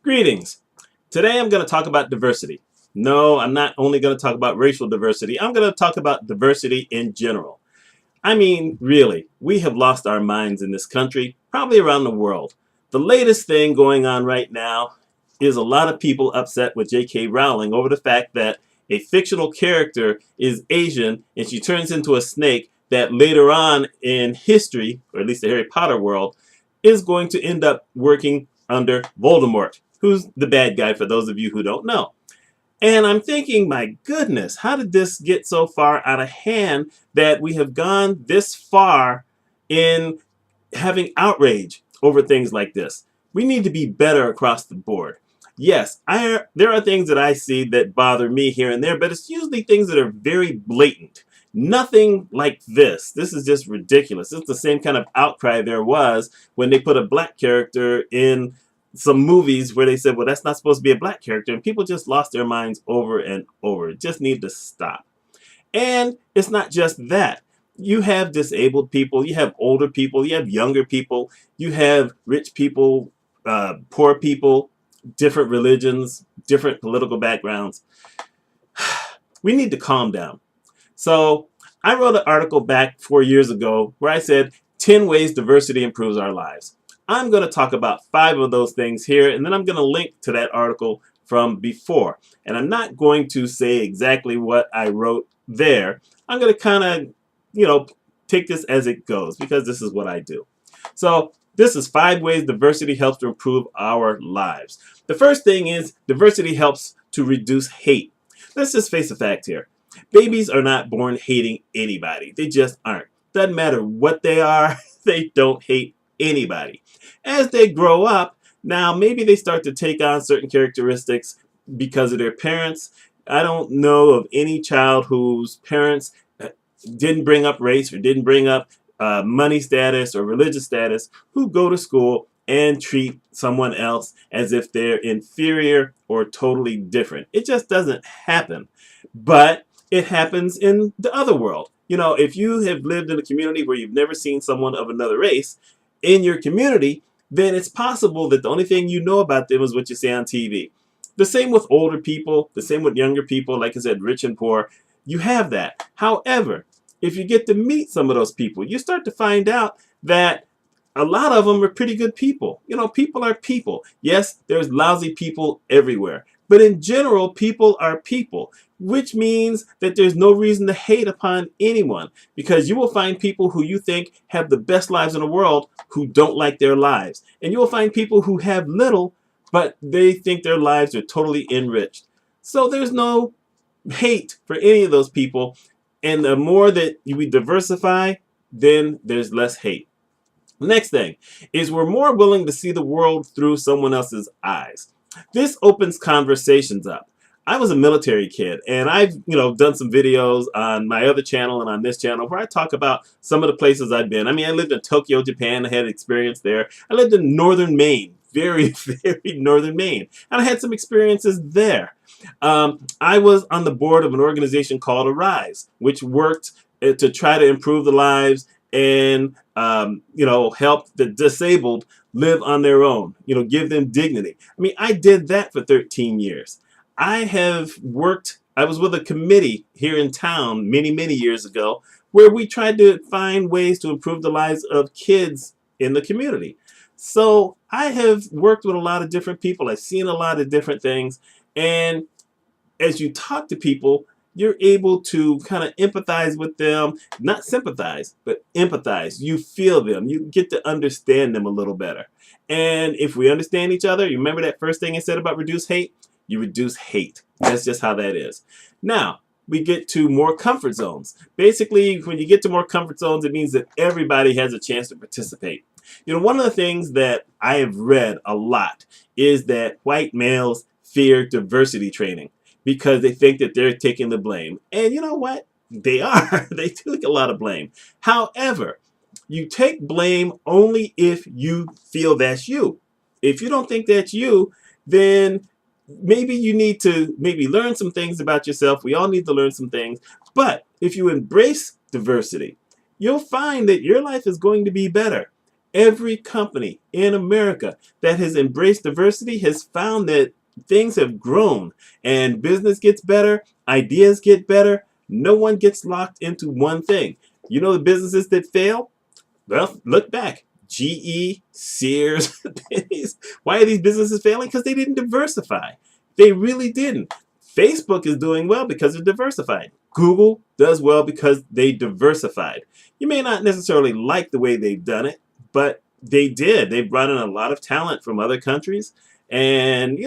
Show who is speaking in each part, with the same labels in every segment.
Speaker 1: Greetings. Today I'm going to talk about diversity. No, I'm not only going to talk about racial diversity. I'm going to talk about diversity in general. I mean, really, we have lost our minds in this country, probably around the world. The latest thing going on right now is a lot of people upset with J.K. Rowling over the fact that a fictional character is Asian and she turns into a snake that later on in history, or at least the Harry Potter world, is going to end up working under Voldemort, who's the bad guy for those of you who don't know. And I'm thinking, my goodness, how did this get so far out of hand that we have gone this far in having outrage over things like this? We need to be better across the board. Yes, there are things that I see that bother me here and there, but it's usually things that are very blatant. Nothing like this. This is just ridiculous. It's the same kind of outcry there was when they put a black character in some movies where they said, well, that's not supposed to be a black character, and people just lost their minds over and over. It just needs to stop. And it's not just that. You have disabled people, you have older people, you have younger people, you have rich people, poor people, different religions, different political backgrounds. We need to calm down. So I wrote an article back 4 years ago where I said 10 ways diversity improves our lives. I'm going to talk about 5 of those things here, and then I'm going to link to that article from before. And I'm not going to say exactly what I wrote there. I'm going to kind of, take this as it goes, because this is what I do. So this is 5 ways diversity helps to improve our lives. The first thing is diversity helps to reduce hate. Let's just face a fact here. Babies are not born hating anybody. They just aren't. Doesn't matter what they are, they don't hate anybody. As they grow up, now maybe they start to take on certain characteristics because of their parents. I don't know of any child whose parents didn't bring up race or didn't bring up money status or religious status who go to school and treat someone else as if they're inferior or totally different. It just doesn't happen. But it happens in the other world. If you have lived in a community where you've never seen someone of another race in your community, then it's possible that the only thing you know about them is what you see on TV. The same with older people, the same with younger people, like I said, rich and poor. You have that. However, if you get to meet some of those people, you start to find out that a lot of them are pretty good people. People are people. Yes, there's lousy people everywhere. But in general, people are people, which means that there's no reason to hate upon anyone, because you will find people who you think have the best lives in the world who don't like their lives. And you will find people who have little, but they think their lives are totally enriched. So there's no hate for any of those people. And the more that we diversify, then there's less hate. Next thing is we're more willing to see the world through someone else's eyes. This opens conversations up. I was a military kid, and I've done some videos on my other channel and on this channel where I talk about some of the places I've been. I mean, I lived in Tokyo, Japan. I had experience there. I lived in northern Maine, very, very northern Maine, and I had some experiences there. I was on the board of an organization called Arise, which worked to try to improve the lives and help the disabled live on their own, give them dignity. I mean, I did that for 13 years. I was with a committee here in town many, many years ago where we tried to find ways to improve the lives of kids in the community. So I have worked with a lot of different people. I've seen a lot of different things. And as you talk to people, you're able to kind of empathize with them, not sympathize, but empathize. You feel them. You get to understand them a little better. And if we understand each other, you remember that first thing I said about reduce hate? You reduce hate. That's just how that is. Now, we get to more comfort zones. Basically, when you get to more comfort zones, it means that everybody has a chance to participate. One of the things that I have read a lot is that white males fear diversity training, because they think that they're taking the blame. And you know what? They are. They take a lot of blame. However, you take blame only if you feel that's you. If you don't think that's you, then maybe you need to learn some things about yourself. We all need to learn some things. But if you embrace diversity, you'll find that your life is going to be better. Every company in America that has embraced diversity has found that things have grown and business gets better, ideas get better. No one gets locked into one thing. You know the businesses that fail? Well, look back. GE, Sears, Penny's. Why are these businesses failing? Because they didn't diversify. They really didn't. Facebook is doing well because it's diversified. Google does well because they diversified. You may not necessarily like the way they've done it, but they did. They brought in a lot of talent from other countries. And,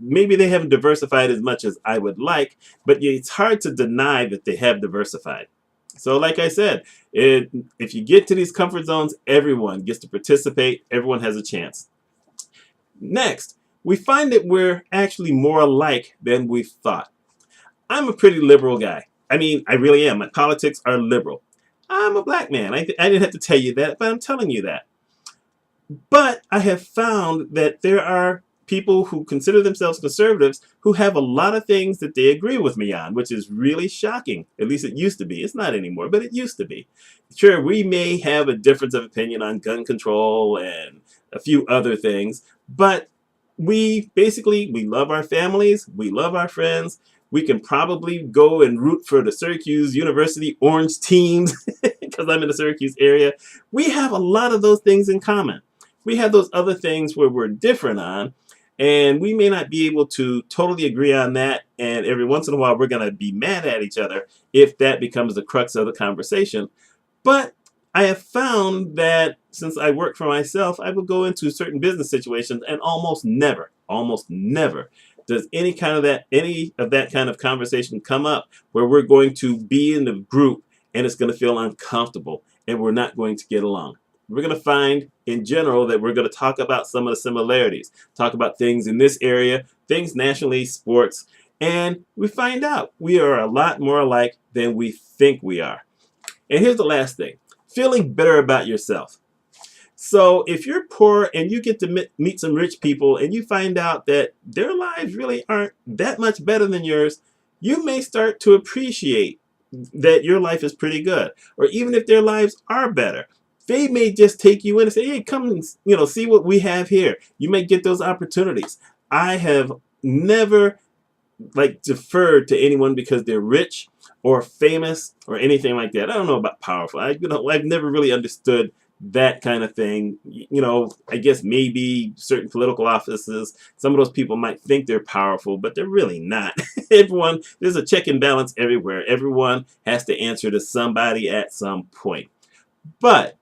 Speaker 1: maybe they haven't diversified as much as I would like, but it's hard to deny that they have diversified. So like I said, if you get to these comfort zones, everyone gets to participate. Everyone has a chance. Next, we find that we're actually more alike than we thought. I'm a pretty liberal guy. I mean, I really am. My politics are liberal. I'm a black man. I didn't have to tell you that, but I'm telling you that. But I have found that there are people who consider themselves conservatives who have a lot of things that they agree with me on, which is really shocking. At least it used to be. It's not anymore, but it used to be. Sure, we may have a difference of opinion on gun control and a few other things, but we love our families, we love our friends. We can probably go and root for the Syracuse University Orange teams because I'm in the Syracuse area. We have a lot of those things in common. We have those other things where we're different on, and we may not be able to totally agree on that. And every once in a while, we're going to be mad at each other if that becomes the crux of the conversation. But I have found that since I work for myself, I will go into certain business situations and almost never does any of that kind of conversation come up where we're going to be in the group and it's going to feel uncomfortable and we're not going to get along. We're going to find in general that we're going to talk about some of the similarities, talk about things in this area, things nationally, sports, and we find out we are a lot more alike than we think we are. And here's the last thing, feeling better about yourself. So if you're poor and you get to meet some rich people and you find out that their lives really aren't that much better than yours, you may start to appreciate that your life is pretty good. Or even if their lives are better, they may just take you in and say, hey, come and see what we have here. You may get those opportunities. I have never deferred to anyone because they're rich or famous or anything like that. I don't know about powerful. I've never really understood that kind of thing. I guess maybe certain political offices, some of those people might think they're powerful, but they're really not. There's a check and balance everywhere. Everyone has to answer to somebody at some point. But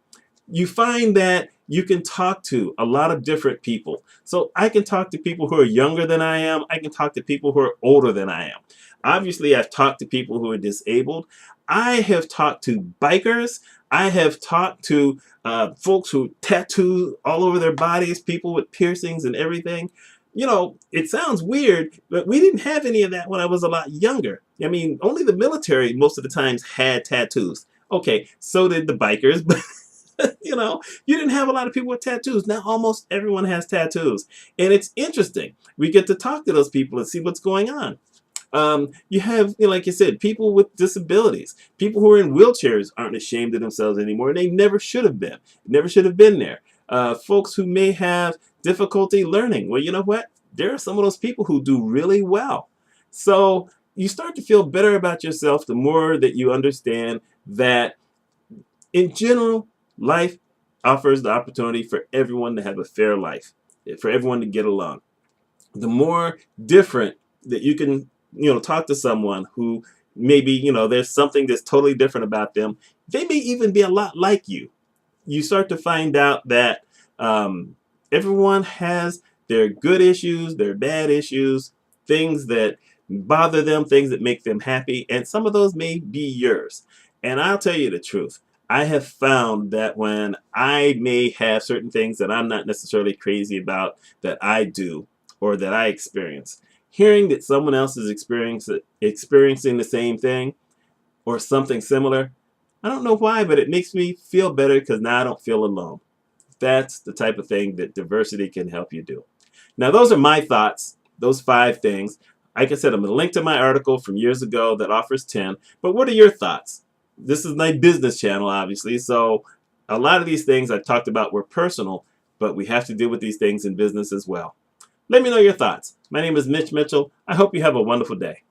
Speaker 1: you find that you can talk to a lot of different people. So I can talk to people who are younger than I am. I can talk to people who are older than I am. Obviously, I've talked to people who are disabled. I have talked to bikers. I have talked to folks who tattoo all over their bodies, people with piercings and everything. It sounds weird, but we didn't have any of that when I was a lot younger. I mean, only the military most of the times had tattoos. Okay, so did the bikers, but you didn't have a lot of people with tattoos. Now almost everyone has tattoos. And it's interesting. We get to talk to those people and see what's going on. You have, like you said, people with disabilities. People who are in wheelchairs aren't ashamed of themselves anymore. They never should have been. Never should have been there. Folks who may have difficulty learning. Well, you know what? There are some of those people who do really well. So you start to feel better about yourself the more that you understand that in general, life offers the opportunity for everyone to have a fair life, for everyone to get along. The more different that you can, talk to someone who maybe, there's something that's totally different about them. They may even be a lot like you. You start to find out that everyone has their good issues, their bad issues, things that bother them, things that make them happy, and some of those may be yours. And I'll tell you the truth. I have found that when I may have certain things that I'm not necessarily crazy about that I do or that I experience, hearing that someone else is experiencing the same thing or something similar, I don't know why, but it makes me feel better because now I don't feel alone. That's the type of thing that diversity can help you do. Now, those are my thoughts, those 5 things. Like I said, I'm going to link to my article from years ago that offers 10. But what are your thoughts? This is my business channel, obviously, so A lot of these things I talked about were personal, but we have to deal with these things in business as well. Let me know your thoughts. My name is Mitch Mitchell. I hope you have a wonderful day.